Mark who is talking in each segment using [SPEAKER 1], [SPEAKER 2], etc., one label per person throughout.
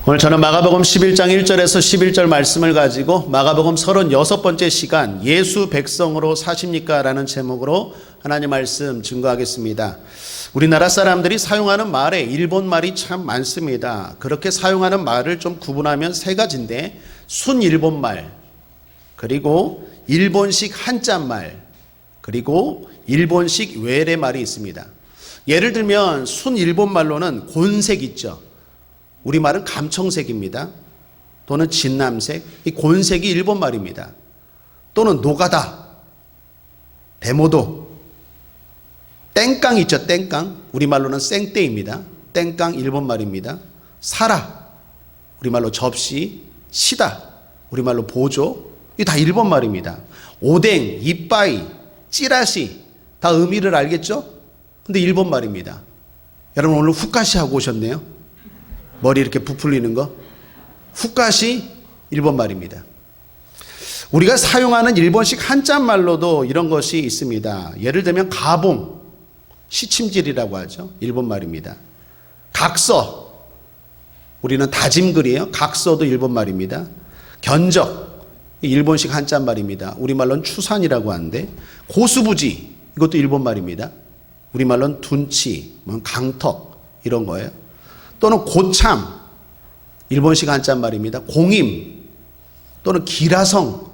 [SPEAKER 1] 오늘 저는 마가복음 11장 1절에서 11절 말씀을 가지고 마가복음 36번째 시간 예수 백성으로 사십니까? 라는 제목으로 하나님 말씀 증거하겠습니다. 우리나라 사람들이 사용하는 말에 일본 말이 참 많습니다. 그렇게 사용하는 말을 좀 구분하면 세 가지인데 순일본말, 그리고 일본식 한자말, 그리고 일본식 외래말이 있습니다. 예를 들면 순일본말로는 곤색 있죠. 우리말은 감청색입니다. 또는 진남색, 이 곤색이 일본 말입니다. 또는 노가다, 대모도, 땡깡 있죠. 땡깡, 우리말로는 생떼입니다. 땡깡 일본 말입니다. 사라, 우리말로 접시, 시다, 우리말로 보조, 이 다 일본 말입니다. 오뎅, 이빠이, 찌라시, 다 의미를 알겠죠? 근데 일본 말입니다. 여러분 오늘 후카시 하고 오셨네요. 머리 이렇게 부풀리는 거, 후카시 일본 말입니다. 우리가 사용하는 일본식 한자말로도 이런 것이 있습니다. 예를 들면 가봉, 시침질이라고 하죠. 일본 말입니다. 각서, 우리는 다짐글이에요. 각서도 일본 말입니다. 견적, 일본식 한자말입니다. 우리말로는 추산이라고 하는데, 고수부지, 이것도 일본 말입니다. 우리말로는 둔치, 강턱 이런 거예요. 또는 고참, 일본식 한자말입니다. 공임, 또는 기라성,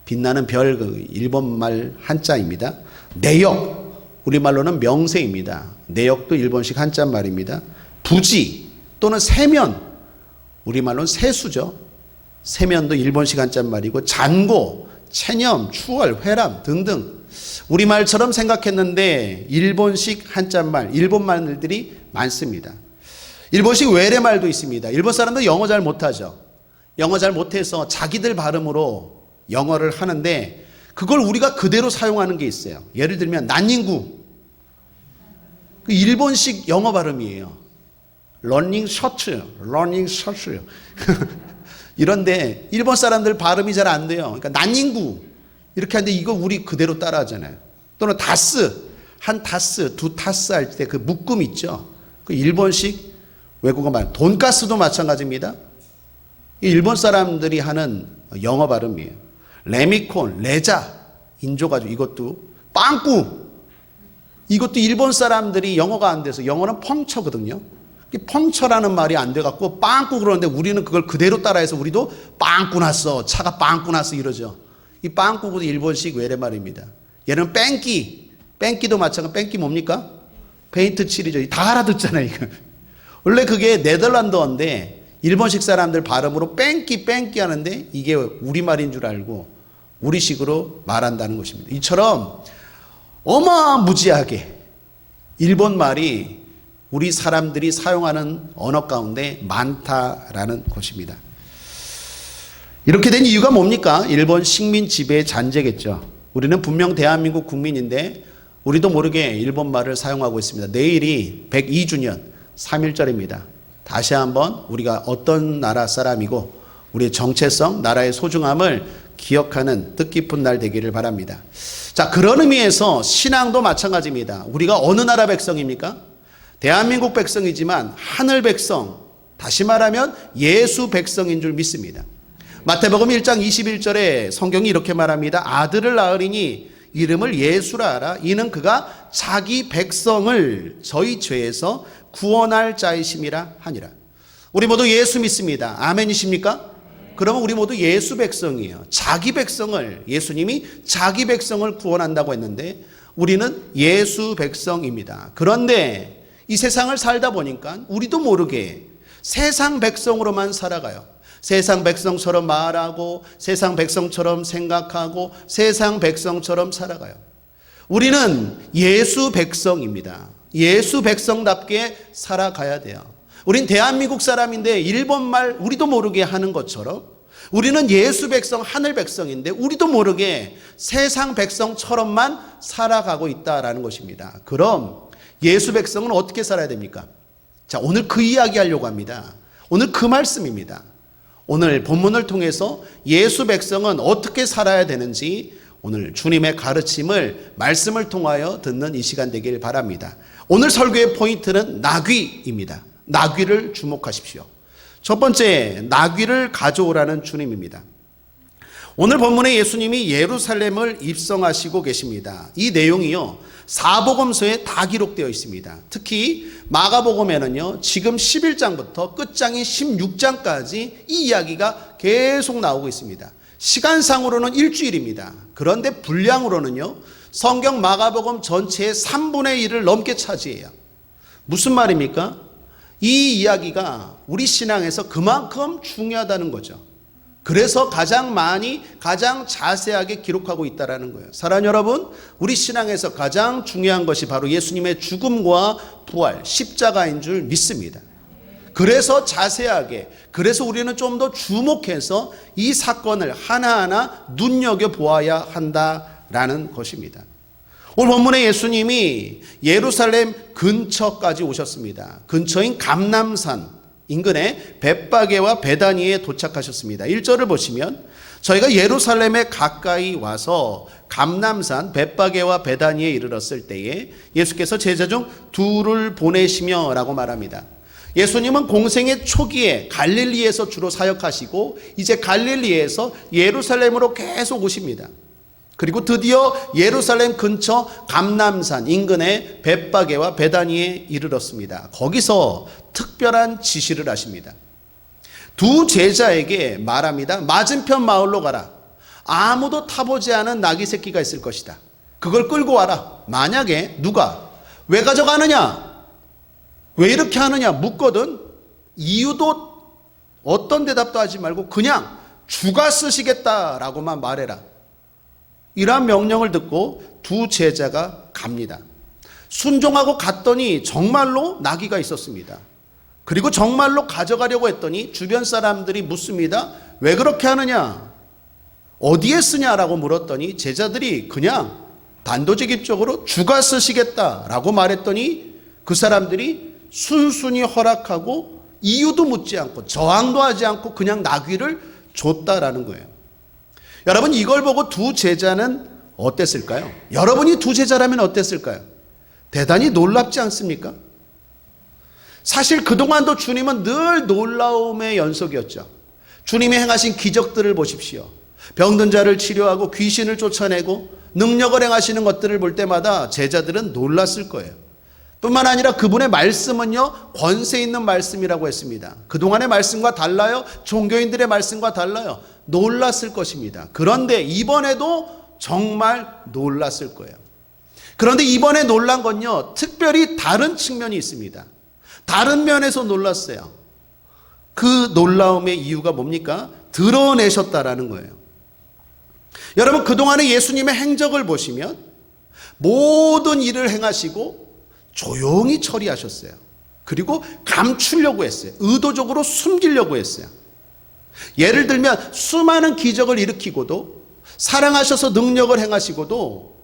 [SPEAKER 1] 빛나는 별, 일본말 한자입니다. 내역, 우리말로는 명세입니다. 내역도 일본식 한자말입니다. 부지, 또는 세면, 우리말로는 세수죠. 세면도 일본식 한자말이고, 잔고, 체념, 추월, 회람 등등 우리말처럼 생각했는데 일본식 한자말, 일본 말들이 많습니다. 일본식 외래말도 있습니다. 일본 사람도 영어 잘 못하죠. 영어 잘 못해서 자기들 발음으로 영어를 하는데 그걸 우리가 그대로 사용하는 게 있어요. 예를 들면 난닝구, 그 일본식 영어 발음이에요. 러닝 셔츠, 러닝 셔츠 이런데 일본 사람들 발음이 잘 안 돼요. 그러니까 난닝구 이렇게 하는데 이거 우리 그대로 따라 하잖아요. 또는 다스, 한 타스, 두 타스 할 때 그 묶음 있죠. 그 일본식 외국어 말, 돈가스도 마찬가지입니다. 일본 사람들이 하는 영어 발음이에요. 레미콘, 레자, 인조가죽, 이것도 빵꾸, 이것도 일본 사람들이 영어가 안 돼서, 영어는 펑처거든요. 펑처라는 말이 안 돼갖고 빵꾸 그러는데 우리는 그걸 그대로 따라해서 우리도 빵꾸 났어, 차가 빵꾸 났어 이러죠. 이 빵꾸도 일본식 외래말입니다. 얘는 뺑끼, 뺑끼도 마찬가지. 뺑끼 뭡니까? 페인트 칠이죠. 다 알아듣잖아요 이거. 원래 그게 네덜란드어인데 일본식 사람들 발음으로 뺑끼 뺑끼 하는데 이게 우리말인 줄 알고 우리식으로 말한다는 것입니다. 이처럼 어마무지하게 일본 말이 우리 사람들이 사용하는 언어 가운데 많다라는 것입니다. 이렇게 된 이유가 뭡니까? 일본 식민 지배 잔재겠죠. 우리는 분명 대한민국 국민인데 우리도 모르게 일본 말을 사용하고 있습니다. 내일이 102주년 3.1절입니다. 다시 한번 우리가 어떤 나라 사람이고 우리의 정체성, 나라의 소중함을 기억하는 뜻깊은 날 되기를 바랍니다. 자, 그런 의미에서 신앙도 마찬가지입니다. 우리가 어느 나라 백성입니까? 대한민국 백성이지만 하늘 백성, 다시 말하면 예수 백성인 줄 믿습니다. 마태복음 1장 21절에 성경이 이렇게 말합니다. 아들을 낳으리니 이름을 예수라 하라. 이는 그가 자기 백성을 저희 죄에서 구원할 자이심이라 하니라. 우리 모두 예수 믿습니다. 아멘이십니까? 그러면 우리 모두 예수 백성이에요. 자기 백성을, 예수님이 자기 백성을 구원한다고 했는데 우리는 예수 백성입니다. 그런데 이 세상을 살다 보니까 우리도 모르게 세상 백성으로만 살아가요. 세상 백성처럼 말하고 세상 백성처럼 생각하고 세상 백성처럼 살아가요. 우리는 예수 백성입니다. 예수 백성답게 살아가야 돼요. 우린 대한민국 사람인데 일본말 우리도 모르게 하는 것처럼 우리는 예수 백성, 하늘 백성인데 우리도 모르게 세상 백성처럼만 살아가고 있다라는 것입니다. 그럼 예수 백성은 어떻게 살아야 됩니까? 자, 오늘 그 이야기 하려고 합니다. 오늘 그 말씀입니다. 오늘 본문을 통해서 예수 백성은 어떻게 살아야 되는지 오늘 주님의 가르침을 말씀을 통하여 듣는 이 시간 되길 바랍니다. 오늘 설교의 포인트는 나귀입니다. 나귀를 주목하십시오. 첫 번째, 나귀를 가져오라는 주님입니다. 오늘 본문에 예수님이 예루살렘을 입성하시고 계십니다. 이 내용이요, 사복음서에 다 기록되어 있습니다. 특히 마가복음에는요, 지금 11장부터 끝장인 16장까지 이 이야기가 계속 나오고 있습니다. 시간상으로는 일주일입니다. 그런데 분량으로는요, 성경 마가복음 전체의 3분의 1을 넘게 차지해요. 무슨 말입니까? 이 이야기가 우리 신앙에서 그만큼 중요하다는 거죠. 그래서 가장 많이, 가장 자세하게 기록하고 있다는 거예요. 사랑하는 여러분, 우리 신앙에서 가장 중요한 것이 바로 예수님의 죽음과 부활, 십자가인 줄 믿습니다. 그래서 자세하게, 그래서 우리는 좀 더 주목해서 이 사건을 하나하나 눈여겨보아야 한다라는 것입니다. 오늘 본문에 예수님이 예루살렘 근처까지 오셨습니다. 근처인 감람산 인근의 벳바게와 베다니에 도착하셨습니다. 1절을 보시면 저희가 예루살렘에 가까이 와서 감람산 벳바게와 베다니에 이르렀을 때에 예수께서 제자 중 둘을 보내시며 라고 말합니다. 예수님은 공생의 초기에 갈릴리에서 주로 사역하시고 이제 갈릴리에서 예루살렘으로 계속 오십니다. 그리고 드디어 예루살렘 근처 감람산 인근의 벳바게와 베다니에 이르렀습니다. 거기서 특별한 지시를 하십니다. 두 제자에게 말합니다. 맞은편 마을로 가라. 아무도 타보지 않은 나귀 새끼가 있을 것이다. 그걸 끌고 와라. 만약에 누가 왜 가져가느냐? 왜 이렇게 하느냐? 묻거든 이유도 어떤 대답도 하지 말고 그냥 주가 쓰시겠다라고만 말해라. 이러한 명령을 듣고 두 제자가 갑니다. 순종하고 갔더니 정말로 나귀가 있었습니다. 그리고 정말로 가져가려고 했더니 주변 사람들이 묻습니다. 왜 그렇게 하느냐? 어디에 쓰냐라고 물었더니 제자들이 그냥 단도직입적으로 주가 쓰시겠다라고 말했더니 그 사람들이 순순히 허락하고 이유도 묻지 않고 저항도 하지 않고 그냥 나귀를 줬다라는 거예요. 여러분, 이걸 보고 두 제자는 어땠을까요? 여러분이 두 제자라면 어땠을까요? 대단히 놀랍지 않습니까? 사실 그동안도 주님은 늘 놀라움의 연속이었죠. 주님이 행하신 기적들을 보십시오. 병든 자를 치료하고 귀신을 쫓아내고 능력을 행하시는 것들을 볼 때마다 제자들은 놀랐을 거예요. 뿐만 아니라 그분의 말씀은요, 권세 있는 말씀이라고 했습니다. 그동안의 말씀과 달라요. 종교인들의 말씀과 달라요. 놀랐을 것입니다. 그런데 이번에도 정말 놀랐을 거예요. 그런데 이번에 놀란 건요, 특별히 다른 측면이 있습니다. 다른 면에서 놀랐어요. 그 놀라움의 이유가 뭡니까? 드러내셨다라는 거예요. 여러분, 그동안의 예수님의 행적을 보시면 모든 일을 행하시고 조용히 처리하셨어요. 그리고 감추려고 했어요. 의도적으로 숨기려고 했어요. 예를 들면 수많은 기적을 일으키고도 사랑하셔서 능력을 행하시고도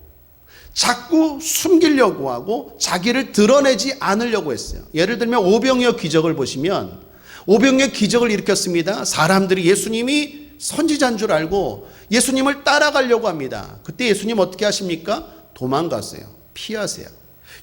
[SPEAKER 1] 자꾸 숨기려고 하고 자기를 드러내지 않으려고 했어요. 예를 들면 오병이어 기적을 보시면 오병이어 기적을 일으켰습니다. 사람들이 예수님이 선지자인 줄 알고 예수님을 따라가려고 합니다. 그때 예수님 어떻게 하십니까? 도망가세요. 피하세요.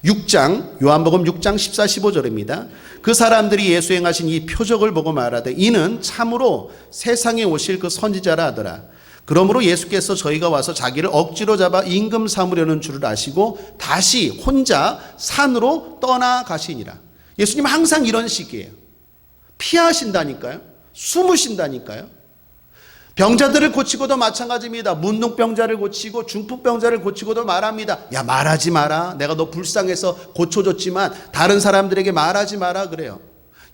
[SPEAKER 1] 6장 요한복음 6장 14, 15절입니다. 그 사람들이 예수 행하신 이 표적을 보고 말하되 이는 참으로 세상에 오실 그 선지자라 하더라. 그러므로 예수께서 저희가 와서 자기를 억지로 잡아 임금 삼으려는 줄을 아시고 다시 혼자 산으로 떠나가시니라. 예수님 항상 이런 식이에요. 피하신다니까요. 숨으신다니까요. 병자들을 고치고도 마찬가지입니다. 문둥병자를 고치고 중풍병자를 고치고도 말합니다. 야, 말하지 마라. 내가 너 불쌍해서 고쳐줬지만 다른 사람들에게 말하지 마라 그래요.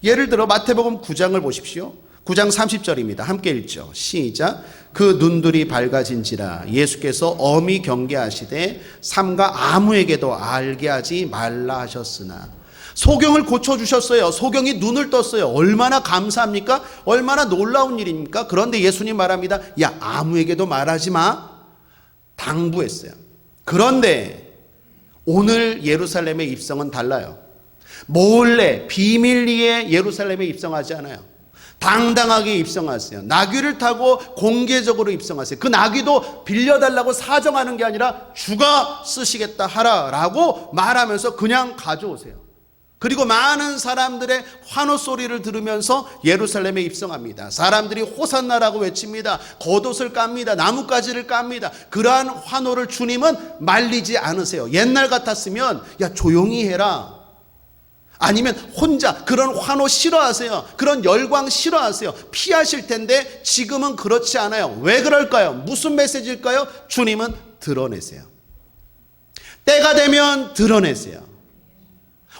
[SPEAKER 1] 예를 들어 마태복음 9장을 보십시오. 9장 30절입니다. 함께 읽죠. 시작. 그 눈들이 밝아진지라 예수께서 엄히 경계하시되 삼가 아무에게도 알게 하지 말라 하셨으나. 소경을 고쳐주셨어요. 소경이 눈을 떴어요. 얼마나 감사합니까? 얼마나 놀라운 일입니까? 그런데 예수님 말합니다. 야, 아무에게도 말하지 마. 당부했어요. 그런데 오늘 예루살렘의 입성은 달라요. 몰래 비밀리에 예루살렘에 입성하지 않아요. 당당하게 입성하세요. 나귀를 타고 공개적으로 입성하세요. 그 나귀도 빌려달라고 사정하는 게 아니라 주가 쓰시겠다 하라라고 말하면서 그냥 가져오세요. 그리고 많은 사람들의 환호 소리를 들으면서 예루살렘에 입성합니다. 사람들이 호산나라고 외칩니다. 겉옷을 깝니다. 나뭇가지를 깝니다. 그러한 환호를 주님은 말리지 않으세요. 옛날 같았으면 야 조용히 해라, 아니면 혼자 그런 환호 싫어하세요. 그런 열광 싫어하세요. 피하실 텐데 지금은 그렇지 않아요. 왜 그럴까요? 무슨 메시지일까요? 주님은 드러내세요. 때가 되면 드러내세요.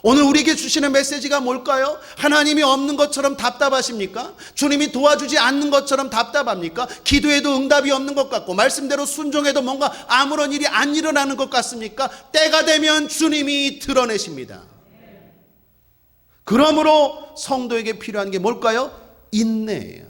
[SPEAKER 1] 오늘 우리에게 주시는 메시지가 뭘까요? 하나님이 없는 것처럼 답답하십니까? 주님이 도와주지 않는 것처럼 답답합니까? 기도해도 응답이 없는 것 같고 말씀대로 순종해도 뭔가 아무런 일이 안 일어나는 것 같습니까? 때가 되면 주님이 드러내십니다. 그러므로 성도에게 필요한 게 뭘까요? 인내예요.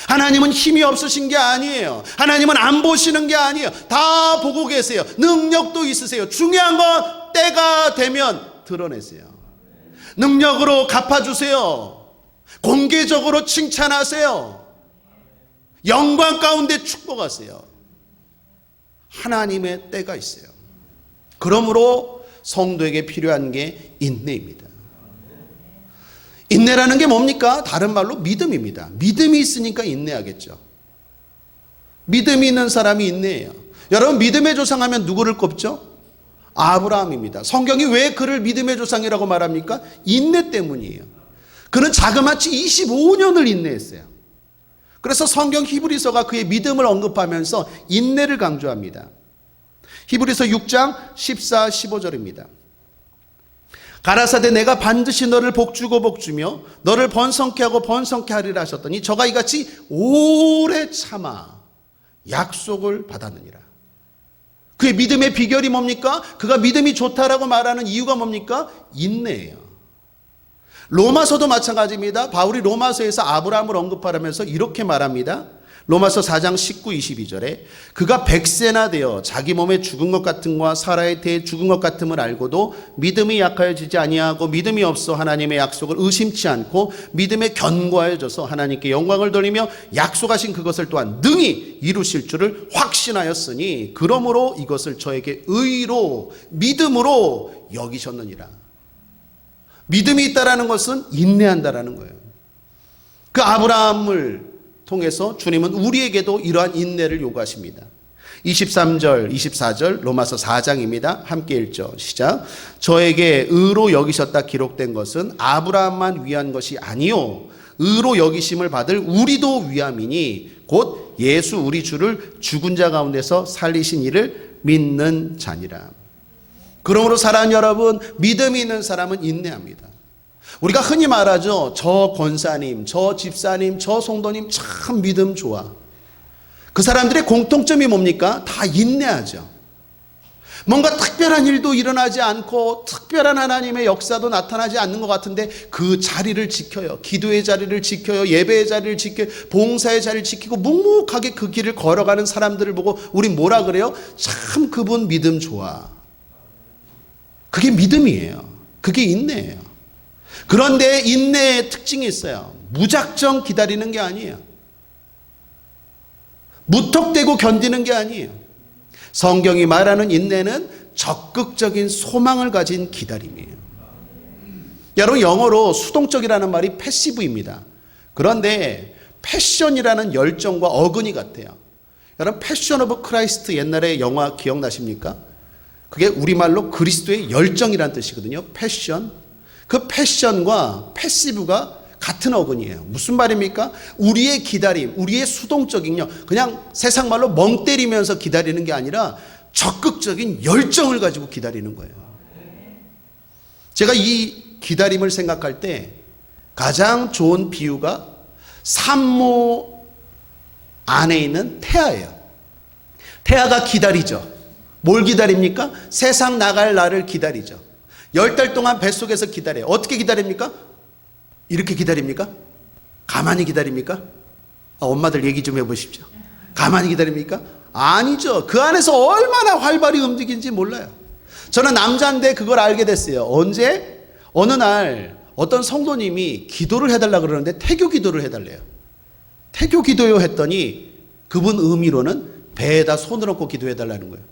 [SPEAKER 1] 하나님은 힘이 없으신 게 아니에요. 하나님은 안 보시는 게 아니에요. 다 보고 계세요. 능력도 있으세요. 중요한 건 때가 되면 드러내세요. 능력으로 갚아주세요. 공개적으로 칭찬하세요. 영광 가운데 축복하세요. 하나님의 때가 있어요. 그러므로 성도에게 필요한 게 인내입니다. 인내라는 게 뭡니까? 다른 말로 믿음입니다. 믿음이 있으니까 인내하겠죠. 믿음이 있는 사람이 인내해요. 여러분, 믿음의 조상하면 누구를 꼽죠? 아브라함입니다. 성경이 왜 그를 믿음의 조상이라고 말합니까? 인내 때문이에요. 그는 자그마치 25년을 인내했어요. 그래서 성경 히브리서가 그의 믿음을 언급하면서 인내를 강조합니다. 히브리서 6장 14, 15절입니다. 가라사대 내가 반드시 너를 복주고 복주며 너를 번성케 하고 번성케 하리라 하셨더니 저가 이같이 오래 참아 약속을 받았느니라. 그의 믿음의 비결이 뭡니까? 그가 믿음이 좋다라고 말하는 이유가 뭡니까? 인내예요. 로마서도 마찬가지입니다. 바울이 로마서에서 아브라함을 언급하면서 이렇게 말합니다. 로마서 4장 19, 22절에 그가 100세나 되어 자기 몸에 죽은 것 같음과 사라에 대해 죽은 것 같음을 알고도 믿음이 약하여지지 아니하고 믿음이 없어 하나님의 약속을 의심치 않고 믿음에 견고하여져서 하나님께 영광을 돌리며 약속하신 그것을 또한 능히 이루실 줄을 확신하였으니 그러므로 이것을 저에게 의로 믿음으로 여기셨느니라. 믿음이 있다라는 것은 인내한다라는 거예요. 그 아브라함을 통해서 주님은 우리에게도 이러한 인내를 요구하십니다. 23절, 24절 로마서 4장입니다. 함께 읽죠. 시작. 저에게 의로 여기셨다 기록된 것은 아브라함만 위한 것이 아니요 의로 여기심을 받을 우리도 위함이니 곧 예수 우리 주를 죽은 자 가운데서 살리신 이를 믿는 자니라. 그러므로 사랑하는 여러분, 믿음이 있는 사람은 인내합니다. 우리가 흔히 말하죠. 저 권사님, 저 집사님, 저 성도님 참 믿음 좋아. 그 사람들의 공통점이 뭡니까? 다 인내하죠. 뭔가 특별한 일도 일어나지 않고 특별한 하나님의 역사도 나타나지 않는 것 같은데 그 자리를 지켜요. 기도의 자리를 지켜요. 예배의 자리를 지켜요. 봉사의 자리를 지키고 묵묵하게 그 길을 걸어가는 사람들을 보고 우린 뭐라 그래요? 참 그분 믿음 좋아. 그게 믿음이에요. 그게 인내예요. 그런데 인내의 특징이 있어요. 무작정 기다리는 게 아니에요. 무턱대고 견디는 게 아니에요. 성경이 말하는 인내는 적극적인 소망을 가진 기다림이에요. 여러분, 영어로 수동적이라는 말이 패시브입니다. 그런데 패션이라는 열정과 어근이 같아요. 여러분, 패션 오브 크라이스트 옛날에 영화 기억나십니까? 그게 우리말로 그리스도의 열정이라는 뜻이거든요. 패션. 그 패션과 패시브가 같은 어근이에요. 무슨 말입니까? 우리의 기다림, 우리의 수동적인요, 그냥 세상 말로 멍 때리면서 기다리는 게 아니라 적극적인 열정을 가지고 기다리는 거예요. 제가 이 기다림을 생각할 때 가장 좋은 비유가 산모 안에 있는 태아예요. 태아가 기다리죠. 뭘 기다립니까? 세상 나갈 날을 기다리죠. 10달 동안 뱃속에서 기다려요. 어떻게 기다립니까? 이렇게 기다립니까? 가만히 기다립니까? 엄마들 얘기 좀 해보십시오. 가만히 기다립니까? 아니죠. 그 안에서 얼마나 활발히 움직이는지 몰라요. 저는 남자인데 그걸 알게 됐어요. 언제? 어느 날 어떤 성도님이 기도를 해달라 그러는데 태교 기도를 해달래요. 태교 기도요 했더니 그분 의미로는 배에다 손을 얹고 기도해달라는 거예요.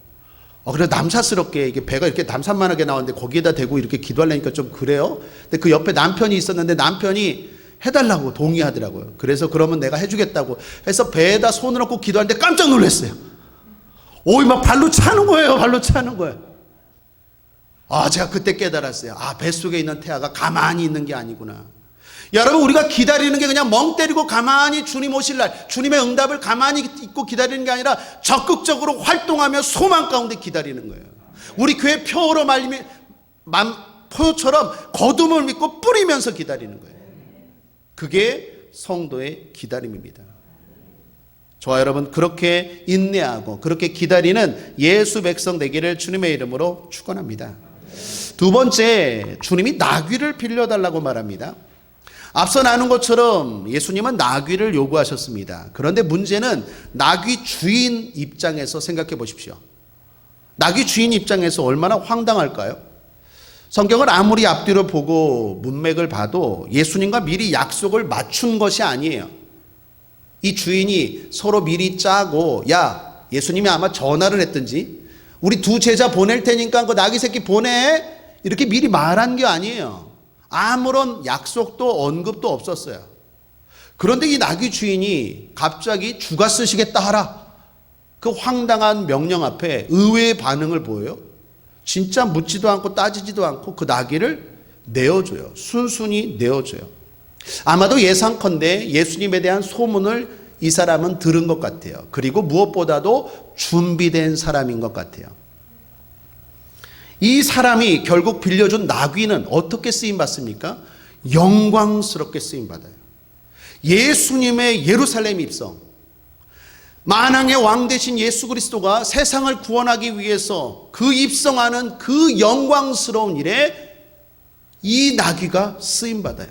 [SPEAKER 1] 그래서 남사스럽게 이게 배가 이렇게 남산만하게 나왔는데 거기에다 대고 이렇게 기도하려니까 좀 그래요. 근데 그 옆에 남편이 있었는데 남편이 해달라고 동의하더라고요. 그래서 그러면 내가 해주겠다고 해서 배에다 손을 얹고 기도하는데 깜짝 놀랐어요. 막 발로 차는 거예요. 발로 차는 거예요. 제가 그때 깨달았어요. 뱃속에 있는 태아가 가만히 있는 게 아니구나. 여러분, 우리가 기다리는 게 그냥 멍 때리고 가만히 주님 오실 날, 주님의 응답을 가만히 있고 기다리는 게 아니라 적극적으로 활동하며 소망 가운데 기다리는 거예요. 우리 교회 표로 말리면 포효처럼 거둠을 믿고 뿌리면서 기다리는 거예요. 그게 성도의 기다림입니다. 저와 여러분, 그렇게 인내하고 그렇게 기다리는 예수 백성 되기를 주님의 이름으로 축원합니다. 두 번째, 주님이 나귀를 빌려달라고 말합니다. 앞서 나눈 것처럼 예수님은 나귀를 요구하셨습니다. 그런데 문제는 나귀 주인 입장에서 생각해 보십시오. 나귀 주인 입장에서 얼마나 황당할까요? 성경을 아무리 앞뒤로 보고 문맥을 봐도 예수님과 미리 약속을 맞춘 것이 아니에요. 이 주인이 서로 미리 짜고, 예수님이 아마 전화를 했든지 우리 두 제자 보낼 테니까 그 나귀 새끼 보내, 이렇게 미리 말한 게 아니에요. 아무런 약속도 언급도 없었어요. 그런데 이 나귀 주인이 갑자기 주가 쓰시겠다 하라, 그 황당한 명령 앞에 의외의 반응을 보여요. 진짜 묻지도 않고 따지지도 않고 그 나귀를 내어줘요. 순순히 내어줘요. 아마도 예상컨대 예수님에 대한 소문을 이 사람은 들은 것 같아요. 그리고 무엇보다도 준비된 사람인 것 같아요. 이 사람이 결국 빌려준 나귀는 어떻게 쓰임받습니까? 영광스럽게 쓰임받아요. 예수님의 예루살렘 입성, 만왕의 왕 되신 예수 그리스도가 세상을 구원하기 위해서 그 입성하는 그 영광스러운 일에 이 나귀가 쓰임받아요.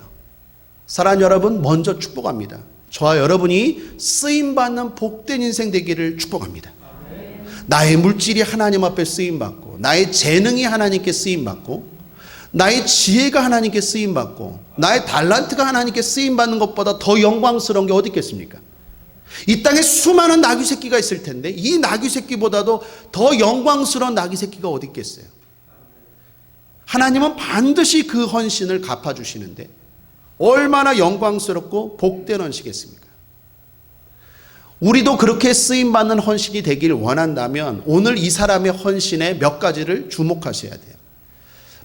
[SPEAKER 1] 사랑하는 여러분, 먼저 축복합니다. 저와 여러분이 쓰임받는 복된 인생 되기를 축복합니다. 나의 물질이 하나님 앞에 쓰임받고, 나의 재능이 하나님께 쓰임받고, 나의 지혜가 하나님께 쓰임받고, 나의 달란트가 하나님께 쓰임받는 것보다 더 영광스러운 게 어디 있겠습니까? 이 땅에 수많은 나귀 새끼가 있을 텐데 이 나귀 새끼보다도 더 영광스러운 나귀 새끼가 어디 있겠어요? 하나님은 반드시 그 헌신을 갚아주시는데 얼마나 영광스럽고 복된 헌신이겠습니까? 우리도 그렇게 쓰임받는 헌신이 되길 원한다면 오늘 이 사람의 헌신에 몇 가지를 주목하셔야 돼요.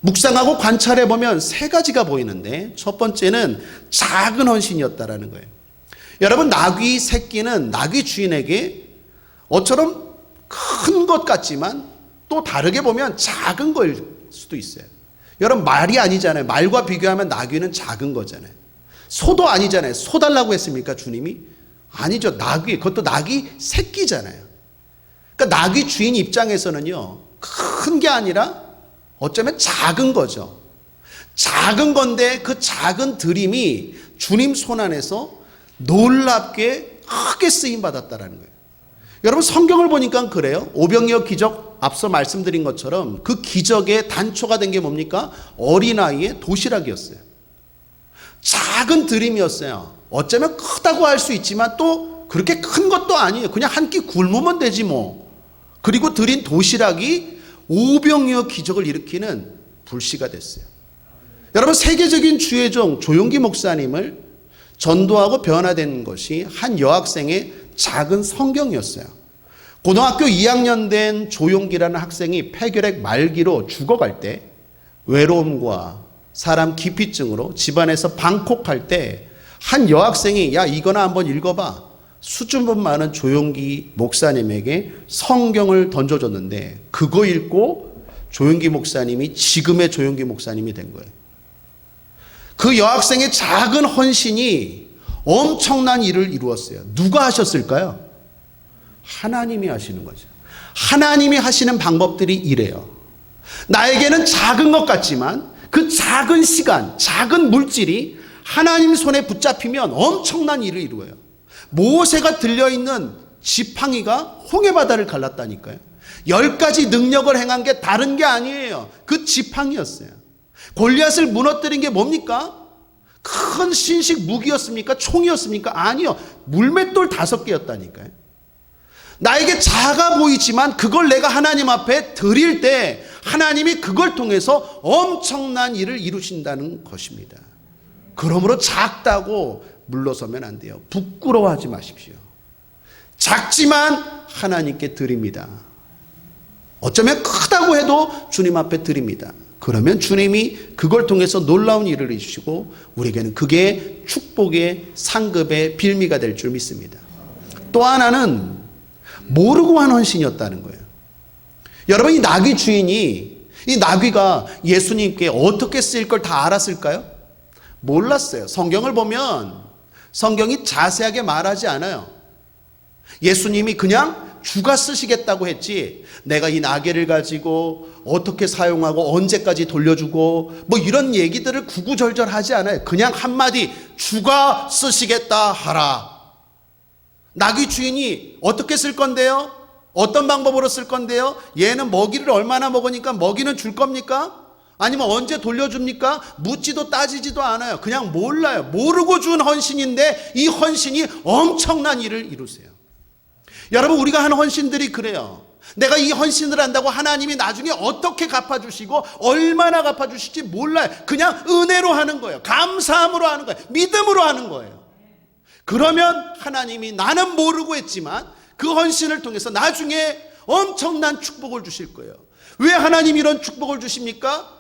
[SPEAKER 1] 묵상하고 관찰해보면 세 가지가 보이는데 첫 번째는 작은 헌신이었다라는 거예요. 여러분, 나귀 새끼는 나귀 주인에게 어처럼 큰 것 같지만 또 다르게 보면 작은 걸 수도 있어요. 여러분, 말이 아니잖아요. 말과 비교하면 나귀는 작은 거잖아요. 소도 아니잖아요. 소 달라고 했습니까, 주님이? 아니죠. 나귀, 그것도 나귀 새끼잖아요. 그러니까 나귀 주인 입장에서는요, 큰 게 아니라 어쩌면 작은 거죠. 작은 건데 그 작은 드림이 주님 손 안에서 놀랍게 크게 쓰임받았다라는 거예요. 여러분, 성경을 보니까 그래요. 오병이어 기적 앞서 말씀드린 것처럼 그 기적의 단초가 된 게 뭡니까? 어린아이의 도시락이었어요. 작은 드림이었어요. 어쩌면 크다고 할 수 있지만 또 그렇게 큰 것도 아니에요. 그냥 한 끼 굶으면 되지 뭐. 그리고 드린 도시락이 오병이어 기적을 일으키는 불씨가 됐어요. 여러분, 세계적인 주의종 조용기 목사님을 전도하고 변화된 것이 한 여학생의 작은 성경이었어요. 고등학교 2학년 된 조용기라는 학생이 폐결핵 말기로 죽어갈 때 외로움과 사람 기피증으로 집안에서 방콕할 때 한 여학생이 야, 이거나 한번 읽어봐. 수줍음 많은 조용기 목사님에게 성경을 던져줬는데 그거 읽고 조용기 목사님이 지금의 조용기 목사님이 된 거예요. 그 여학생의 작은 헌신이 엄청난 일을 이루었어요. 누가 하셨을까요? 하나님이 하시는 거죠. 하나님이 하시는 방법들이 이래요. 나에게는 작은 것 같지만 그 작은 시간, 작은 물질이 하나님 손에 붙잡히면 엄청난 일을 이루어요. 모세가 들려있는 지팡이가 홍해바다를 갈랐다니까요. 10가지 능력을 행한 게 다른 게 아니에요. 그 지팡이였어요. 골리앗을 무너뜨린 게 뭡니까? 큰 신식 무기였습니까? 총이었습니까? 아니요. 물맷돌 5개였다니까요. 나에게 작아 보이지만 그걸 내가 하나님 앞에 드릴 때 하나님이 그걸 통해서 엄청난 일을 이루신다는 것입니다. 그러므로 작다고 물러서면 안 돼요. 부끄러워하지 마십시오. 작지만 하나님께 드립니다. 어쩌면 크다고 해도 주님 앞에 드립니다. 그러면 주님이 그걸 통해서 놀라운 일을 해주시고 우리에게는 그게 축복의 상급의 빌미가 될 줄 믿습니다. 또 하나는 모르고 한 헌신이었다는 거예요. 여러분, 이 나귀 주인이 이 나귀가 예수님께 어떻게 쓰일 걸 다 알았을까요? 몰랐어요. 성경을 보면 성경이 자세하게 말하지 않아요. 예수님이 그냥 주가 쓰시겠다고 했지 내가 이 나귀를 가지고 어떻게 사용하고 언제까지 돌려주고 뭐 이런 얘기들을 구구절절하지 않아요. 그냥 한마디 주가 쓰시겠다 하라. 나귀 주인이 어떻게 쓸 건데요? 어떤 방법으로 쓸 건데요? 얘는 먹이를 얼마나 먹으니까 먹이는 줄 겁니까? 아니면 언제 돌려줍니까? 묻지도 따지지도 않아요. 그냥 몰라요. 모르고 준 헌신인데 이 헌신이 엄청난 일을 이루세요. 여러분, 우리가 하는 헌신들이 그래요. 내가 이 헌신을 한다고 하나님이 나중에 어떻게 갚아주시고 얼마나 갚아주실지 몰라요. 그냥 은혜로 하는 거예요. 감사함으로 하는 거예요. 믿음으로 하는 거예요. 그러면 하나님이 나는 모르고 했지만 그 헌신을 통해서 나중에 엄청난 축복을 주실 거예요. 왜 하나님이 이런 축복을 주십니까?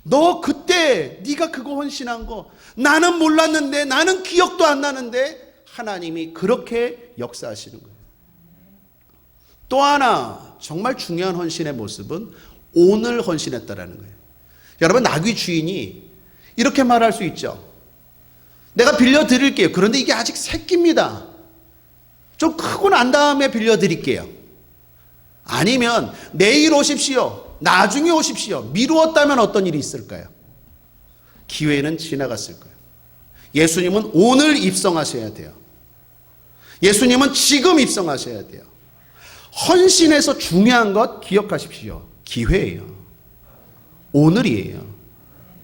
[SPEAKER 1] 너 그때 네가 그거 헌신한 거 나는 몰랐는데, 나는 기억도 안 나는데 하나님이 그렇게 역사하시는 거예요. 또 하나 정말 중요한 헌신의 모습은 오늘 헌신했다라는 거예요. 여러분, 나귀 주인이 이렇게 말할 수 있죠. 내가 빌려드릴게요. 그런데 이게 아직 새끼입니다. 좀 크고 난 다음에 빌려드릴게요. 아니면 내일 오십시오. 나중에 오십시오. 미루었다면 어떤 일이 있을까요? 기회는 지나갔을 거예요. 예수님은 오늘 입성하셔야 돼요. 예수님은 지금 입성하셔야 돼요. 헌신에서 중요한 것 기억하십시오. 기회예요. 오늘이에요.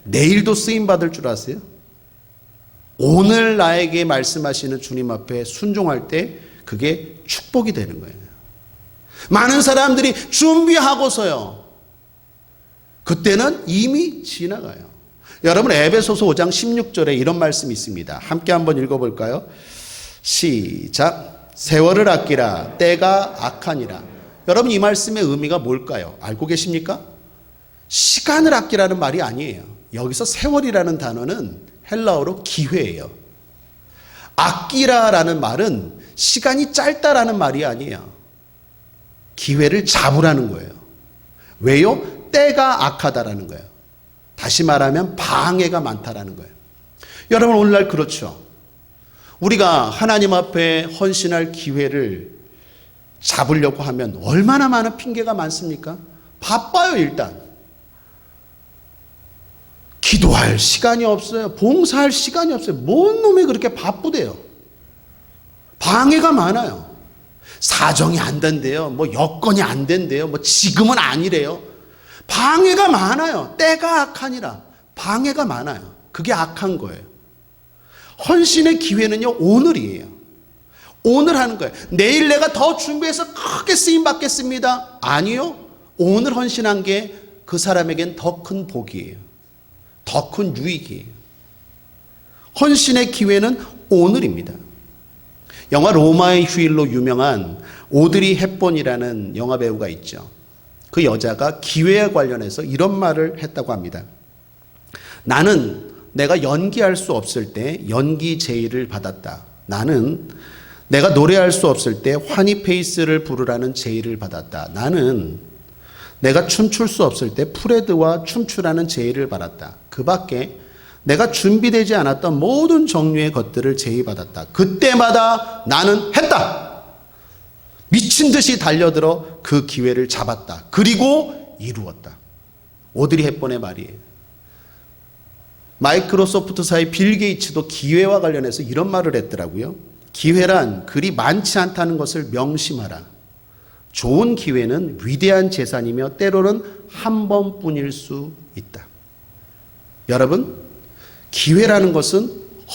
[SPEAKER 1] 내일도 쓰임받을 줄 아세요? 오늘 나에게 말씀하시는 주님 앞에 순종할 때 그게 축복이 되는 거예요. 많은 사람들이 준비하고서요. 그때는 이미 지나가요. 여러분, 에베소서 5장 16절에 이런 말씀이 있습니다. 함께 한번 읽어볼까요? 시작. 세월을 아끼라 때가 악하니라. 여러분, 이 말씀의 의미가 뭘까요? 알고 계십니까? 시간을 아끼라는 말이 아니에요. 여기서 세월이라는 단어는 헬라어로 기회예요. 아끼라라는 말은 시간이 짧다라는 말이 아니에요. 기회를 잡으라는 거예요. 왜요? 때가 악하다라는 거예요. 다시 말하면 방해가 많다라는 거예요. 여러분, 오늘날 그렇죠. 우리가 하나님 앞에 헌신할 기회를 잡으려고 하면 얼마나 많은 핑계가 많습니까? 바빠요. 일단 기도할 시간이 없어요. 봉사할 시간이 없어요. 뭔 놈이 그렇게 바쁘대요. 방해가 많아요. 사정이 안 된대요. 뭐 여건이 안 된대요. 뭐 지금은 아니래요. 방해가 많아요. 때가 악하니라. 방해가 많아요. 그게 악한 거예요. 헌신의 기회는요, 오늘이에요. 오늘 하는 거예요. 내일 내가 더 준비해서 크게 쓰임 받겠습니다. 아니요. 오늘 헌신한 게 그 사람에겐 더 큰 복이에요. 더 큰 유익이에요. 헌신의 기회는 오늘입니다. 영화 로마의 휴일로 유명한 오드리 헵번이라는 영화 배우가 있죠. 그 여자가 기회에 관련해서 이런 말을 했다고 합니다. 나는 내가 연기할 수 없을 때 연기 제의를 받았다. 나는 내가 노래할 수 없을 때 환희 페이스를 부르라는 제의를 받았다. 나는 내가 춤출 수 없을 때 프레드와 춤추라는 제의를 받았다. 그 밖에 내가 준비되지 않았던 모든 종류의 것들을 제의받았다. 그때마다 나는 했다. 미친 듯이 달려들어 그 기회를 잡았다. 그리고 이루었다. 오드리 헵번의 말이에요. 마이크로소프트사의 빌 게이츠도 기회와 관련해서 이런 말을 했더라고요. 기회란 그리 많지 않다는 것을 명심하라. 좋은 기회는 위대한 재산이며 때로는 한 번뿐일 수 있다. 여러분, 기회라는 것은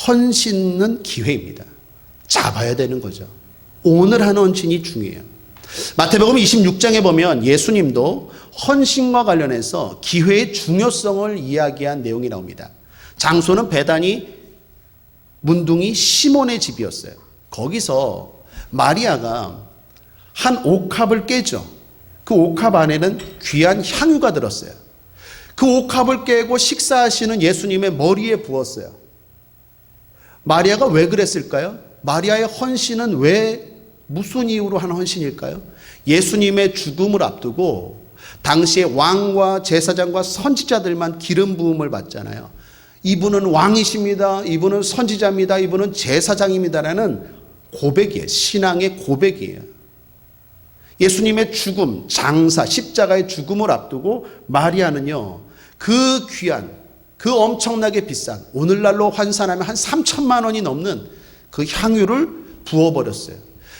[SPEAKER 1] 헌신은 기회입니다. 잡아야 되는 거죠. 오늘 하는 헌신이 중요해요. 마태복음 26장에 보면 예수님도 헌신과 관련해서 기회의 중요성을 이야기한 내용이 나옵니다. 장소는 베다니 문둥이 시몬의 집이었어요. 거기서 마리아가 한 옥합을 깨죠. 그 옥합 안에는 귀한 향유가 들었어요. 그 옥합을 깨고 식사하시는 예수님의 머리에 부었어요. 마리아가 왜 그랬을까요? 마리아의 헌신은 왜 무슨 이유로 한 헌신일까요? 예수님의 죽음을 앞두고 당시에 왕과 제사장과 선지자들만 기름 부음을 받잖아요. 이분은 왕이십니다. 이분은 선지자입니다. 이분은 제사장입니다라는 고백이에요. 신앙의 고백이에요. 예수님의 죽음, 장사, 십자가의 죽음을 앞두고 마리아는요, 그 귀한, 그 엄청나게 비싼, 오늘날로 환산하면 한 3천만 원이 넘는 그 향유를 부어버렸어요.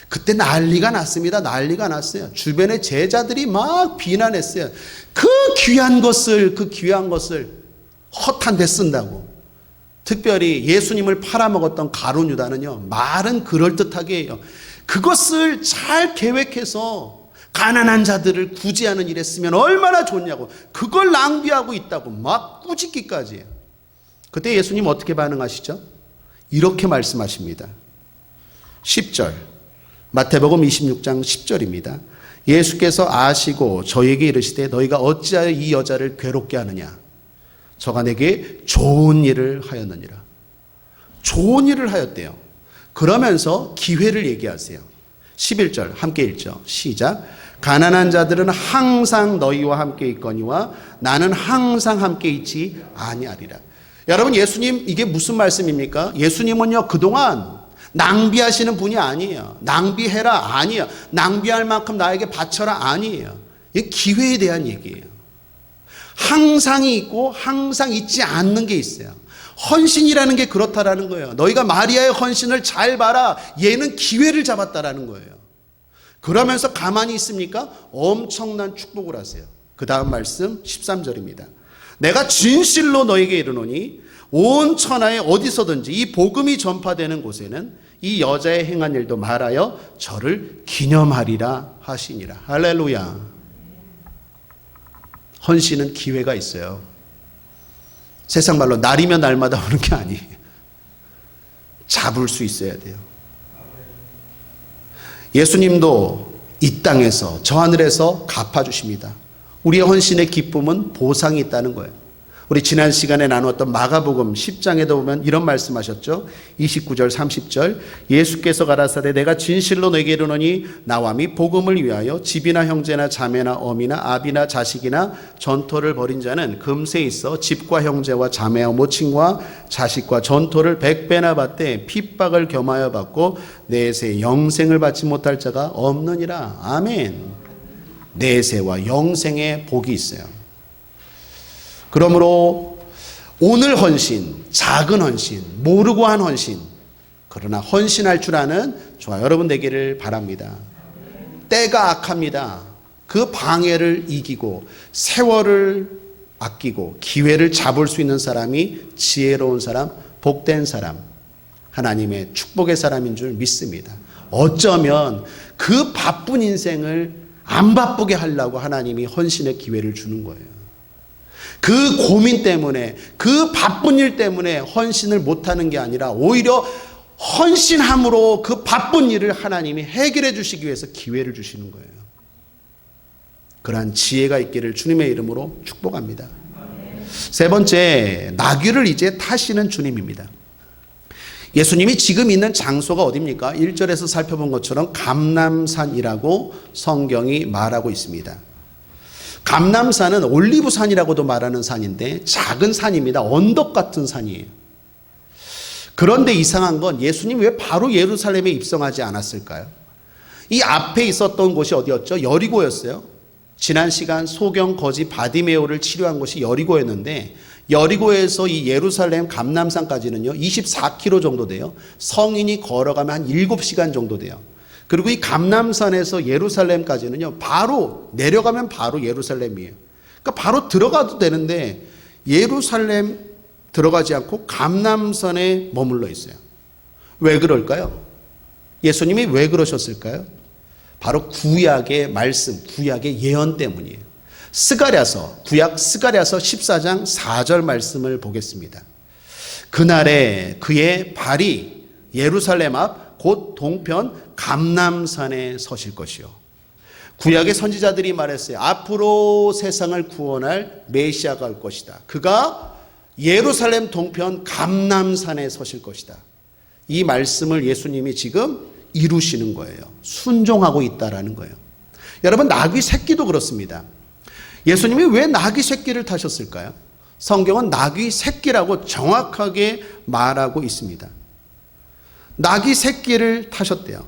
[SPEAKER 1] 그때 난리가 났습니다. 난리가 났어요. 주변의 제자들이 막 비난했어요. 그 귀한 것을 헛한 데 쓴다고. 특별히 예수님을 팔아먹었던 가룟 유다는요, 말은 그럴듯하게 해요. 그것을 잘 계획해서 가난한 자들을 구제하는 일에 쓰면 얼마나 좋냐고, 그걸 낭비하고 있다고 막 꾸짖기까지 해요. 그때 예수님 어떻게 반응하시죠? 이렇게 말씀하십니다. 10절, 마태복음 26장 10절입니다. 예수께서 아시고 저에게 이르시되 너희가 어찌하여 이 여자를 괴롭게 하느냐? 저가 내게 좋은 일을 하였느니라. 좋은 일을 하였대요. 그러면서 기회를 얘기하세요. 11절 함께 읽죠. 시작. 가난한 자들은 항상 너희와 함께 있거니와 나는 항상 함께 있지 아니하리라. 여러분, 예수님 이게 무슨 말씀입니까? 예수님은요, 그동안 낭비하시는 분이 아니에요. 낭비해라 아니에요. 낭비할 만큼 나에게 바쳐라 아니에요. 이게 기회에 대한 얘기예요. 항상이 있고 항상 있지 않는 게 있어요. 헌신이라는 게 그렇다라는 거예요. 너희가 마리아의 헌신을 잘 봐라. 얘는 기회를 잡았다라는 거예요. 그러면서 가만히 있습니까? 엄청난 축복을 하세요. 그 다음 말씀 13절입니다. 내가 진실로 너에게 이르노니 온 천하에 어디서든지 이 복음이 전파되는 곳에는 이 여자의 행한 일도 말하여 저를 기념하리라 하시니라. 할렐루야. 헌신은 기회가 있어요. 세상 말로 날이면 날마다 오는 게 아니에요. 잡을 수 있어야 돼요. 예수님도 이 땅에서 저 하늘에서 갚아주십니다. 우리의 헌신의 기쁨은 보상이 있다는 거예요. 우리 지난 시간에 나누었던 마가복음 10장에도 보면 이런 말씀하셨죠. 29절 30절 예수께서 가라사대 내가 진실로 너에게 이르노니 나와 및 복음을 위하여 집이나 형제나 자매나 어미나 아비나 자식이나 전토를 벌인 자는 금세 있어 집과 형제와 자매와 모친과 자식과 전토를 100배나 받되 핍박을 겸하여 받고 내세 영생을 받지 못할 자가 없느니라. 아멘. 내세와 영생의 복이 있어요. 그러므로 오늘 헌신, 작은 헌신, 모르고 한 헌신, 그러나 헌신할 줄 아는 저와 여러분 되기를 바랍니다. 때가 악합니다. 그 방해를 이기고 세월을 아끼고 기회를 잡을 수 있는 사람이 지혜로운 사람, 복된 사람, 하나님의 축복의 사람인 줄 믿습니다. 어쩌면 그 바쁜 인생을 안 바쁘게 하려고 하나님이 헌신의 기회를 주는 거예요. 그 고민 때문에, 그 바쁜 일 때문에 헌신을 못하는 게 아니라 오히려 헌신함으로 그 바쁜 일을 하나님이 해결해 주시기 위해서 기회를 주시는 거예요. 그러한 지혜가 있기를 주님의 이름으로 축복합니다. 세 번째, 나귀를 이제 타시는 주님입니다. 예수님이 지금 있는 장소가 어디입니까? 1절에서 살펴본 것처럼 감람산이라고 성경이 말하고 있습니다. 감람산은 올리브산이라고도 말하는 산인데 작은 산입니다. 언덕 같은 산이에요. 그런데 이상한 건 예수님이 왜 바로 예루살렘에 입성하지 않았을까요? 이 앞에 있었던 곳이 어디였죠? 여리고였어요. 지난 시간 소경 거지 바디메오를 치료한 곳이 여리고였는데 여리고에서 이 예루살렘 감람산까지는요 24km 정도 돼요. 성인이 걸어가면 한 7시간 정도 돼요. 그리고 이 감람산에서 예루살렘까지는요 바로 내려가면 바로 예루살렘이에요. 그러니까 바로 들어가도 되는데 예루살렘 들어가지 않고 감람산에 머물러 있어요. 왜 그럴까요? 예수님이 왜 그러셨을까요? 바로 구약의 말씀, 구약의 예언 때문이에요. 스가랴서, 구약 스가랴서 14장 4절 말씀을 보겠습니다. 그날에 그의 발이 예루살렘 앞 곧 동편 감람산에 서실 것이요. 구약의 선지자들이 말했어요. 앞으로 세상을 구원할 메시아가 올 것이다. 그가 예루살렘 동편 감람산에 서실 것이다. 이 말씀을 예수님이 지금 이루시는 거예요. 순종하고 있다라는 거예요. 여러분, 나귀 새끼도 그렇습니다. 예수님이 왜 나귀 새끼를 타셨을까요? 성경은 나귀 새끼라고 정확하게 말하고 있습니다. 나귀 새끼를 타셨대요.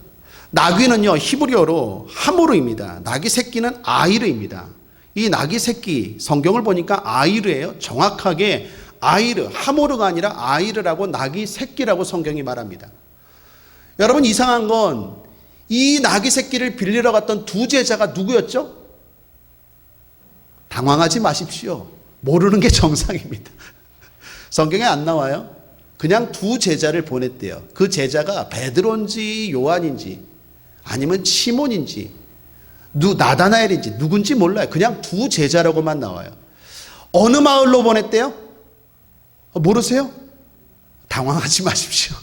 [SPEAKER 1] 나귀는요, 히브리어로 하모르입니다. 나귀 새끼는 아이르입니다. 이 나귀 새끼, 성경을 보니까 아이르예요. 정확하게 아이르, 하모르가 아니라 아이르라고 나귀 새끼라고 성경이 말합니다. 여러분, 이상한 건 이 나귀 새끼를 빌리러 갔던 두 제자가 누구였죠? 당황하지 마십시오. 모르는 게 정상입니다. 성경에 안 나와요. 그냥 두 제자를 보냈대요. 그 제자가 베드로인지 요한인지 아니면 시몬인지 나다나엘인지 누군지 몰라요. 그냥 두 제자라고만 나와요. 어느 마을로 보냈대요? 모르세요? 당황하지 마십시오.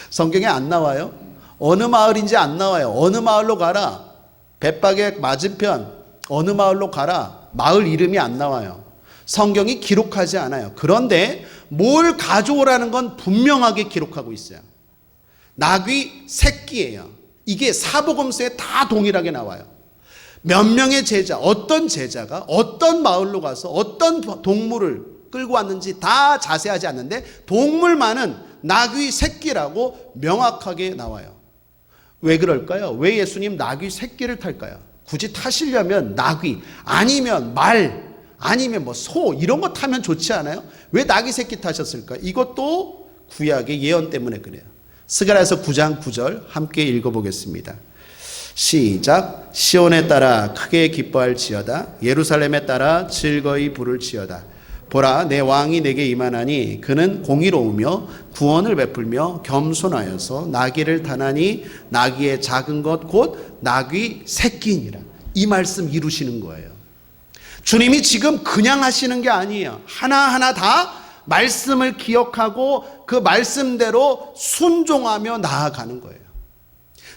[SPEAKER 1] 성경에 안 나와요. 어느 마을인지 안 나와요. 어느 마을로 가라. 벳박의 맞은편 어느 마을로 가라. 마을 이름이 안 나와요. 성경이 기록하지 않아요. 그런데 뭘 가져오라는 건 분명하게 기록하고 있어요. 나귀 새끼예요. 이게 사복음서에 다 동일하게 나와요. 몇 명의 제자, 어떤 제자가 어떤 마을로 가서 어떤 동물을 끌고 왔는지 다 자세하지 않는데 동물만은 나귀 새끼라고 명확하게 나와요. 왜 그럴까요? 왜 예수님 나귀 새끼를 탈까요? 굳이 타시려면 나귀 아니면 말 아니면 뭐 소 이런 거 타면 좋지 않아요? 왜 나귀 새끼 타셨을까? 이것도 구약의 예언 때문에 그래요. 스가랴서 9장 9절 함께 읽어보겠습니다. 시작. 시온에 따라 크게 기뻐할지어다. 예루살렘에 따라 즐거이 부를지어다. 보라, 내 왕이 내게 임하나니 그는 공의로우며 구원을 베풀며 겸손하여서 나귀를 타나니 나귀의 작은 것 곧 나귀 새끼니라. 이 말씀 이루시는 거예요. 주님이 지금 그냥 하시는 게 아니에요. 하나하나 다 말씀을 기억하고 그 말씀대로 순종하며 나아가는 거예요.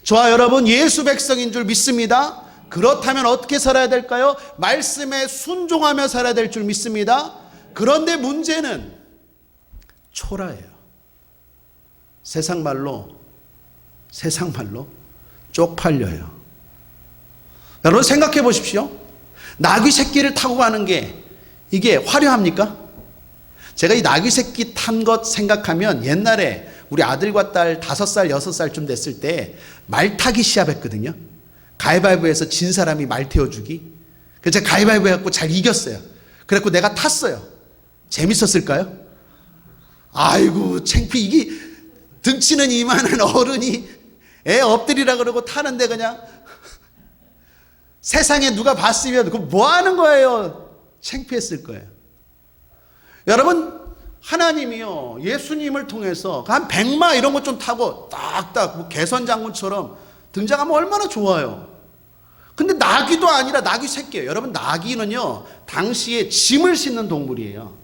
[SPEAKER 1] 저와 여러분 예수 백성인 줄 믿습니다. 그렇다면 어떻게 살아야 될까요? 말씀에 순종하며 살아야 될 줄 믿습니다. 그런데 문제는 초라해요. 세상 말로 쪽팔려요. 여러분 생각해 보십시오. 나귀 새끼를 타고 가는 게 이게 화려합니까? 제가 이 나귀 새끼 탄 것 생각하면 옛날에 우리 아들과 딸 5살, 6살쯤 됐을 때 말 타기 시합했거든요. 가위바위보에서 진 사람이 말 태워주기. 그래서 제가 가위바위보 해갖고 잘 이겼어요. 그래갖고 내가 탔어요. 재밌었을까요? 아이고 창피. 이게 등치는 이만한 어른이 애 엎드리라 그러고 타는데 그냥 세상에 누가 봤으면 그거 뭐 하는 거예요? 창피했을 거예요. 여러분 하나님이요 예수님을 통해서 한 100마 이런 것 좀 타고 딱딱 뭐 개선장군처럼 등장하면 얼마나 좋아요. 근데 나귀도 아니라 나귀 새끼예요. 여러분 나귀는요 당시에 짐을 싣는 동물이에요.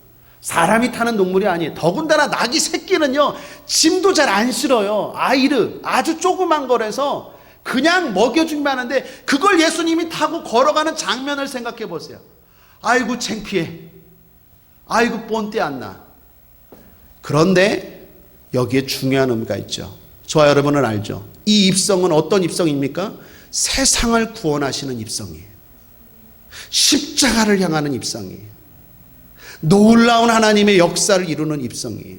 [SPEAKER 1] 사람이 타는 동물이 아니에요. 더군다나 나귀 새끼는요 짐도 잘 안 실어요. 아이르 아주 조그만 거라서 그냥 먹여주기만 하는데 그걸 예수님이 타고 걸어가는 장면을 생각해 보세요. 아이고 창피해. 아이고 뻔때 안 나. 그런데 여기에 중요한 의미가 있죠. 저와 여러분은 알죠. 이 입성은 어떤 입성입니까? 세상을 구원하시는 입성이에요. 십자가를 향하는 입성이에요. 놀라운 하나님의 역사를 이루는 입성이에요.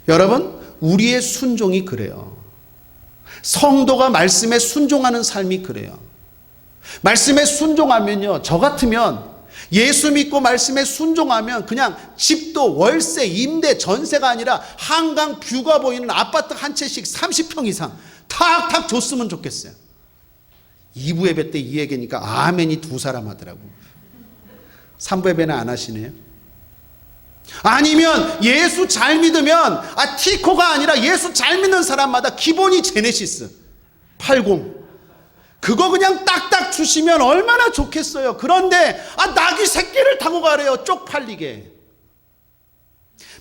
[SPEAKER 1] 여러분 우리의 순종이 그래요. 성도가 말씀에 순종하는 삶이 그래요. 말씀에 순종하면요 저 같으면 예수 믿고 말씀에 순종하면 그냥 집도 월세, 임대, 전세가 아니라 한강 뷰가 보이는 아파트 한 채씩 30평 이상 탁탁 줬으면 좋겠어요. 2부 예배 때 이 얘기니까 아멘이 2사람 하더라고. 3부 예배는 안 하시네요. 아니면 예수 잘 믿으면 티코가 아니라 예수 잘 믿는 사람마다 기본이 제네시스 80. 그거 그냥 딱딱 주시면 얼마나 좋겠어요. 그런데 낙이 새끼를 타고 가래요. 쪽팔리게.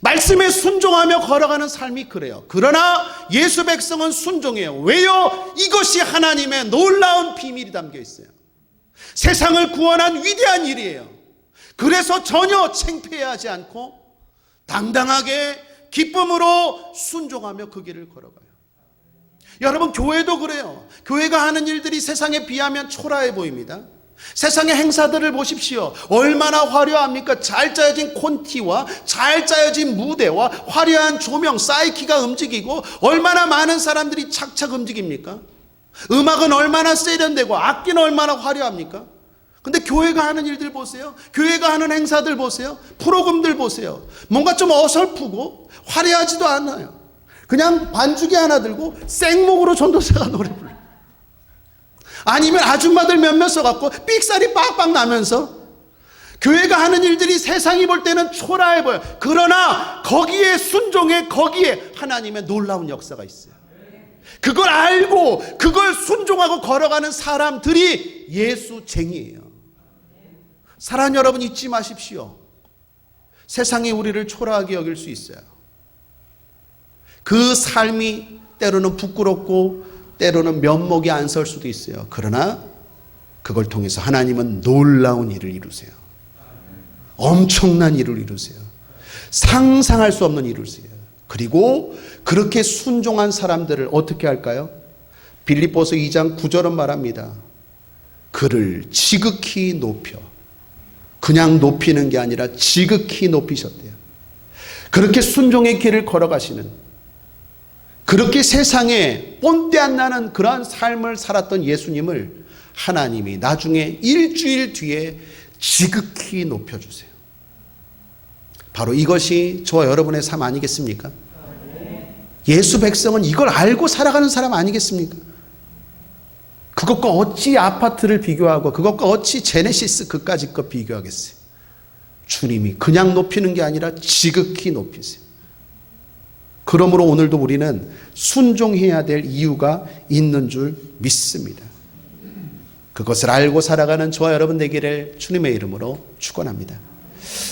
[SPEAKER 1] 말씀에 순종하며 걸어가는 삶이 그래요. 그러나 예수 백성은 순종해요. 왜요? 이것이 하나님의 놀라운 비밀이 담겨 있어요. 세상을 구원한 위대한 일이에요. 그래서 전혀 창피해하지 않고 당당하게 기쁨으로 순종하며 그 길을 걸어가요. 여러분, 교회도 그래요. 교회가 하는 일들이 세상에 비하면 초라해 보입니다. 세상의 행사들을 보십시오. 얼마나 화려합니까? 잘 짜여진 콘티와 잘 짜여진 무대와 화려한 조명, 사이키가 움직이고 얼마나 많은 사람들이 착착 움직입니까? 음악은 얼마나 세련되고 악기는 얼마나 화려합니까? 근데 교회가 하는 일들 보세요. 교회가 하는 행사들 보세요. 프로그램들 보세요. 뭔가 좀 어설프고 화려하지도 않아요. 그냥 반주기 하나 들고 생목으로 전도사가 노래 불러요. 아니면 아줌마들 몇몇 써갖고 삑사리 빡빡 나면서 교회가 하는 일들이 세상이 볼 때는 초라해 보여요. 그러나 거기에 순종해, 거기에 하나님의 놀라운 역사가 있어요. 그걸 알고 그걸 순종하고 걸어가는 사람들이 예수쟁이에요. 사랑하는 여러분, 잊지 마십시오. 세상이 우리를 초라하게 여길 수 있어요. 그 삶이 때로는 부끄럽고 때로는 면목이 안 설 수도 있어요. 그러나 그걸 통해서 하나님은 놀라운 일을 이루세요. 엄청난 일을 이루세요. 상상할 수 없는 일을 이루세요. 그리고 그렇게 순종한 사람들을 어떻게 할까요? 빌립보서 2장 9절은 말합니다. 그를 지극히 높여, 그냥 높이는 게 아니라 지극히 높이셨대요. 그렇게 순종의 길을 걸어가시는, 그렇게 세상에 본때 안 나는 그러한 삶을 살았던 예수님을 하나님이 나중에 일주일 뒤에 지극히 높여주세요. 바로 이것이 저와 여러분의 삶 아니겠습니까? 예수 백성은 이걸 알고 살아가는 사람 아니겠습니까? 그것과 어찌 아파트를 비교하고 그것과 어찌 제네시스 그까짓 것 비교하겠어요? 주님이 그냥 높이는 게 아니라 지극히 높이세요. 그러므로 오늘도 우리는 순종해야 될 이유가 있는 줄 믿습니다. 그것을 알고 살아가는 저와 여러분 되기를 주님의 이름으로 축원합니다.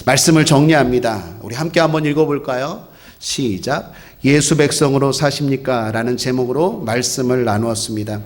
[SPEAKER 1] 말씀을 정리합니다. 우리 함께 한번 읽어볼까요? 시작. 예수 백성으로 사십니까? 라는 제목으로 말씀을 나누었습니다.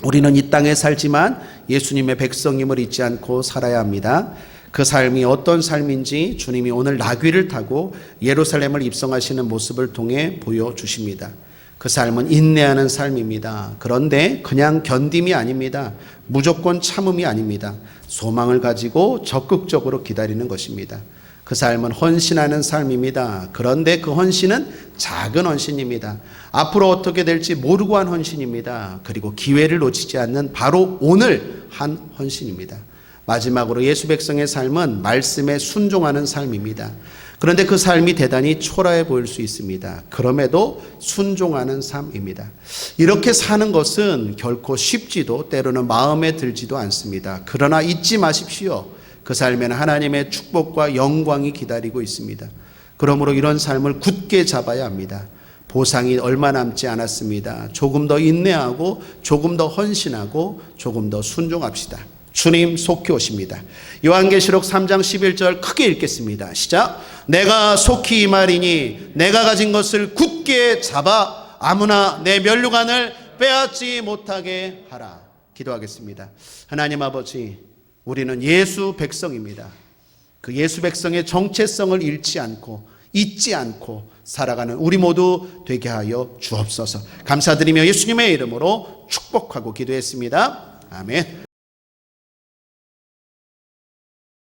[SPEAKER 1] 우리는 이 땅에 살지만 예수님의 백성임을 잊지 않고 살아야 합니다. 그 삶이 어떤 삶인지 주님이 오늘 나귀를 타고 예루살렘을 입성하시는 모습을 통해 보여주십니다. 그 삶은 인내하는 삶입니다. 그런데 그냥 견딤이 아닙니다. 무조건 참음이 아닙니다. 소망을 가지고 적극적으로 기다리는 것입니다. 그 삶은 헌신하는 삶입니다. 그런데 그 헌신은 작은 헌신입니다. 앞으로 어떻게 될지 모르고 한 헌신입니다. 그리고 기회를 놓치지 않는 바로 오늘 한 헌신입니다. 마지막으로 예수 백성의 삶은 말씀에 순종하는 삶입니다. 그런데 그 삶이 대단히 초라해 보일 수 있습니다. 그럼에도 순종하는 삶입니다. 이렇게 사는 것은 결코 쉽지도 때로는 마음에 들지도 않습니다. 그러나 잊지 마십시오. 그 삶에는 하나님의 축복과 영광이 기다리고 있습니다. 그러므로 이런 삶을 굳게 잡아야 합니다. 보상이 얼마 남지 않았습니다. 조금 더 인내하고 조금 더 헌신하고 조금 더 순종합시다. 주님 속히 오십니다. 요한계시록 3장 11절 크게 읽겠습니다. 시작. 내가 속히 임하리니 내가 가진 것을 굳게 잡아 아무나 내 면류관을 빼앗지 못하게 하라. 기도하겠습니다. 하나님 아버지, 우리는 예수 백성입니다. 그 예수 백성의 정체성을 잃지 않고 잊지 않고 살아가는 우리 모두 되게 하여 주옵소서. 감사드리며 예수님의 이름으로 축복하고 기도했습니다. 아멘.